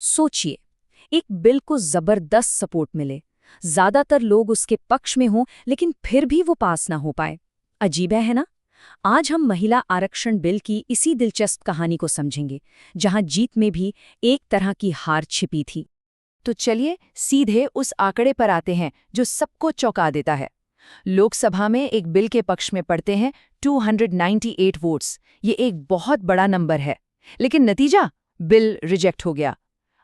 सोचिए, एक बिल को जबरदस्त सपोर्ट मिले, ज्यादातर लोग उसके पक्ष में हों, लेकिन फिर भी वो पास ना हो पाए। अजीब है ना? आज हम महिला आरक्षण बिल की इसी दिलचस्प कहानी को समझेंगे, जहां जीत में भी एक तरह की हार छिपी थी। तो चलिए सीधे उस आंकड़े पर आते हैं जो सबको चौंका देता है। लोकसभा में एक बिल के पक्ष में पड़ते हैं 298 वोट्स। ये एक बहुत बड़ा नंबर है, लेकिन नतीजा, बिल रिजेक्ट हो गया।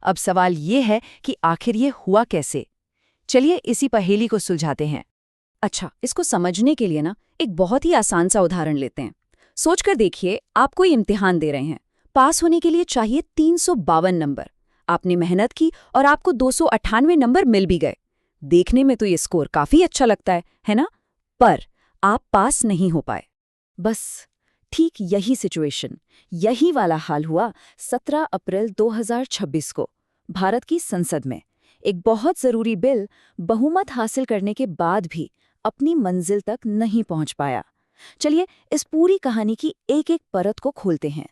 अब सवाल ये है कि आखिर ये हुआ कैसे। चलिए इसी पहेली को सुलझाते हैं। अच्छा, इसको समझने के लिए ना एक बहुत ही आसान सा उदाहरण लेते हैं। सोचकर देखिए, आप कोई इम्तिहान दे रहे हैं। पास होने के लिए चाहिए 352 नंबर। आपने मेहनत की और आपको 298 नंबर मिल भी गए। देखने में तो ये स्कोर काफी अच्छा लगता है ना? पर आप पास नहीं हो पाए। बस ठीक यही सिचुएशन, यही वाला हाल हुआ 17 अप्रैल 2026 को भारत की संसद में। एक बहुत जरूरी बिल बहुमत हासिल करने के बाद भी अपनी मंजिल तक नहीं पहुंच पाया। चलिए इस पूरी कहानी की एक एक परत को खोलते हैं।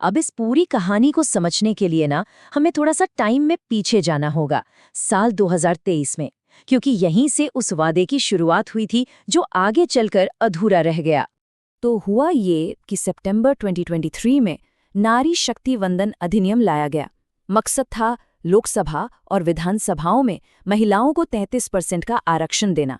अब इस पूरी कहानी को समझने के लिए ना हमें थोड़ा सा टाइम में पीछे जाना होगा, साल 2023 में, क्योंकि यहीं से उस वादे की शुरुआत हुई थी जो आगे चलकर अधूरा रह गया। तो हुआ ये कि सितंबर 2023 में नारी शक्ति वंदन अधिनियम लाया गया। मकसद था लोकसभा और विधानसभाओं में महिलाओं को 33% का आरक्षण देना।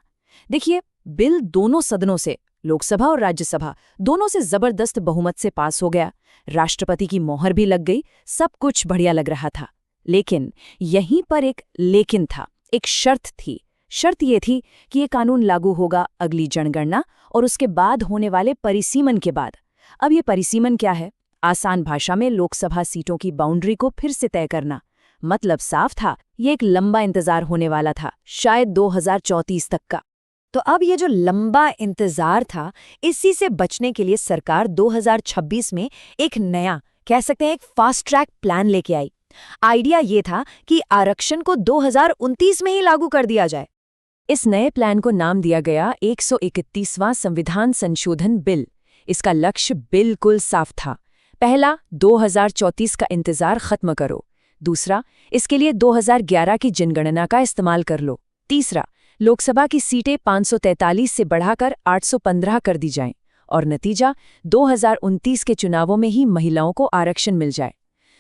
देखिए, बिल दोनों सदनों से, लोकसभा और राज्यसभा, दोनों से जबरदस्त बहुमत से पास हो गया। राष्ट्रपति की मोहर भी लग गई, सब कुछ बढ़िया लग रहा था। लेकिन यहीं पर एक लेकिन था, एक शर्त थी। शर्त ये थी कि ये कानून लागू होगा अगली जनगणना और उसके बाद होने वाले परिसीमन के बाद। अब ये परिसीमन क्या है? आसान भाषा में लोकसभा सीटों की बाउंड्री को फिर से तय करना। मतलब साफ था, ये एक लंबा इंतजार होने वाला था, शायद 2034 तक का। तो अब ये जो लंबा इंतजार था, इसी से बचने के लिए सरकार 2026 में एक नया, कह सकते हैं एक फास्ट ट्रैक प्लान लेके आई। आइडिया ये था कि आरक्षण को 2029 में ही लागू कर दिया जाए। इस नए प्लान को नाम दिया गया 131वां संविधान संशोधन बिल। इसका लक्ष्य बिल्कुल साफ था। पहला, 2034 का इंतजार खत्म करो। दूसरा, इसके लिए 2011 की जनगणना का इस्तेमाल कर लो। तीसरा, लोकसभा की सीटें 543 से बढ़ाकर 815 कर दी जाएं और नतीजा 2029 के चुनावों में ही महिलाओं को आरक्षण मिल जाए।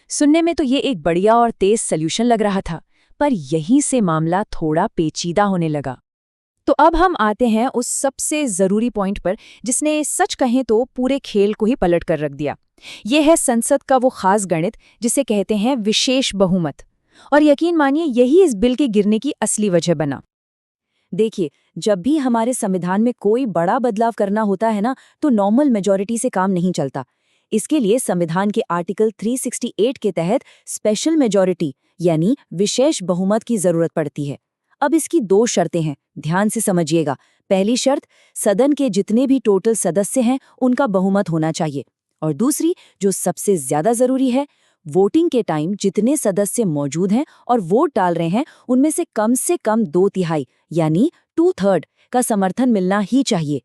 सुनने में तो ये एक बढ़िया और तेज सॉल्यूशन लग रहा था, पर यहीं से मामला थोड़ा पेचीदा होने लगा। तो अब हम आते हैं उस सबसे जरूरी पॉइंट पर, जिसने सच कहें तो पूरे खेल को ही पलट कर रख दिया। ये है संसद का वो खास गणित जिसे कहते हैं विशेष बहुमत। और यकीन मानिए, यही इस बिल के गिरने की असली वजह बना। देखिए, जब भी हमारे संविधान में कोई बड़ा बदलाव करना होता है ना, तो नॉर्मल मेजॉरिटी से काम नहीं चलता। इसके लिए संविधान के आर्टिकल 368 के तहत स्पेशल मेजॉरिटी यानी विशेष बहुमत की जरूरत पड़ती है। अब इसकी दो शर्तें हैं, ध्यान से समझिएगा। पहली शर्त, सदन के जितने भी टोटल सदस्य हैं उनका बहुमत होना चाहिए। और दूसरी, जो सबसे ज्यादा जरूरी है, वोटिंग के टाइम जितने सदस्य मौजूद हैं और वोट डाल रहे हैं उनमें से कम 2/3 यानी 2/3 का समर्थन मिलना ही चाहिए।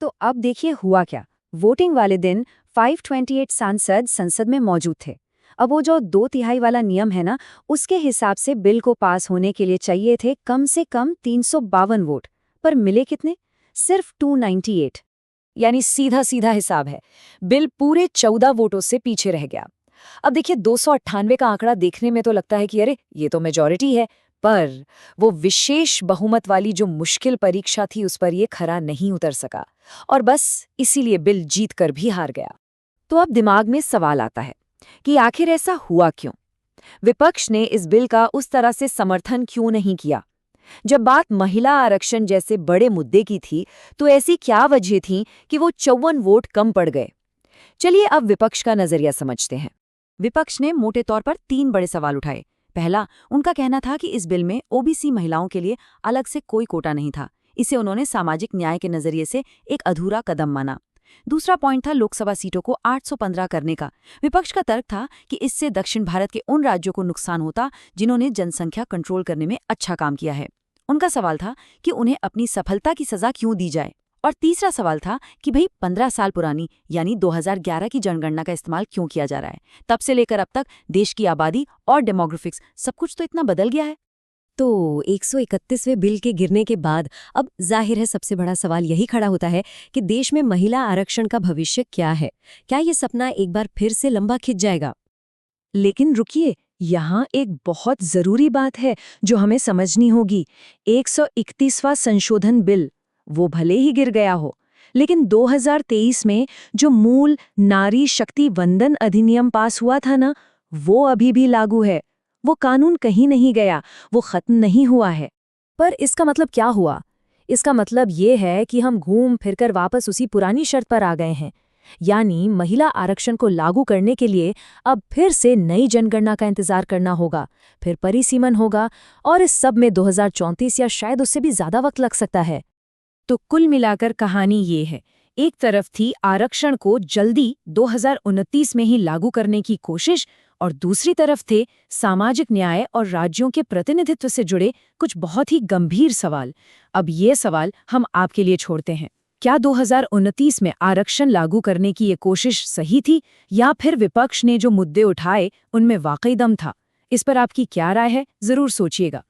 तो अब देखिए हुआ क्या। वोटिंग वाले दिन 528 सांसद संसद में मौजूद थे। अब वो जो 2/3 वाला नियम है ना, उसके हिसाब से बिल को पास होने के लिए चाहिए थे कम से कम 352 वोट। पर मिले कितने? सिर्फ 298। यानी सीधा सीधा हिसाब है, बिल पूरे 14 वोटों से पीछे रह गया। अब देखिए, 298 का आंकड़ा देखने में तो लगता है कि अरे ये तो मेजॉरिटी है, पर वो विशेष बहुमत वाली जो मुश्किल परीक्षा थी उस पर ये खरा नहीं उतर सका और बस इसीलिए बिल जीत कर भी हार गया। तो अब दिमाग में सवाल आता है कि आखिर ऐसा हुआ क्यों? विपक्ष ने इस बिल का उस तरह से समर्थन क्यों नहीं किया? जब बात महिला आरक्षण जैसे बड़े मुद्दे की थी, तो ऐसी क्या वजह थी कि वो 54 वोट कम पड़ गए? चलिए अब विपक्ष का नजरिया समझते हैं। विपक्ष ने मोटे तौर पर 3 बड़े सवाल उठाए। पहला, उनका कहना था कि इस बिल में ओबीसी महिलाओं के लिए अलग से कोई कोटा नहीं था। इसे उन्होंने सामाजिक न्याय के नजरिए से एक अधूरा कदम माना। दूसरा पॉइंट था लोकसभा सीटों को 815 करने का। विपक्ष का तर्क था कि इससे दक्षिण भारत के उन राज्यों को नुकसान होता जिन्होंने जनसंख्या कंट्रोल करने में अच्छा काम किया है। उनका सवाल था कि उन्हें अपनी सफलता की सजा क्यों दी जाए। और तीसरा सवाल था कि भाई 15 साल पुरानी यानी 2011 की जनगणना का इस्तेमाल क्यों किया जा रहा है। तब से लेकर अब तक देश की आबादी और डेमोग्राफिक्स सब कुछ तो इतना बदल गया है। तो 131वें बिल के गिरने के बाद अब जाहिर है सबसे बड़ा सवाल यही खड़ा होता है कि देश में महिला आरक्षण का भविष्य क्या है। क्या ये सपना एक बार फिर से लंबा खिंच जाएगा? लेकिन रुकिए, यहाँ एक बहुत जरूरी बात है जो हमें समझनी होगी। 131वां संशोधन बिल वो भले ही गिर गया हो, लेकिन 2023 में जो मूल नारी शक्ति वंदन अधिनियम पास हुआ था ना, वो अभी भी लागू है। वो कानून कहीं नहीं गया, वो खत्म नहीं हुआ है। पर इसका मतलब क्या हुआ? इसका मतलब ये है कि हम घूम फिरकर वापस उसी पुरानी शर्त पर आ गए हैं, यानी महिला आरक्षण को लागू करने के लिए अब फिर से नई जनगणना का इंतजार करना होगा, फिर परिसीमन होगा, और इस सब में 2034 या शायद उससे भी ज्यादा वक्त लग सकता है। तो कुल मिलाकर कहानी ये है, एक तरफ थी आरक्षण को जल्दी 2029 में ही लागू करने की कोशिश, और दूसरी तरफ थे सामाजिक न्याय और राज्यों के प्रतिनिधित्व से जुड़े कुछ बहुत ही गंभीर सवाल। अब ये सवाल हम आपके लिए छोड़ते हैं। क्या 2029 में आरक्षण लागू करने की ये कोशिश सही थी, या फिर विपक्ष ने जो मुद्दे उठाए उनमें वाकई दम था? इस पर आपकी क्या राय है, जरूर सोचिएगा।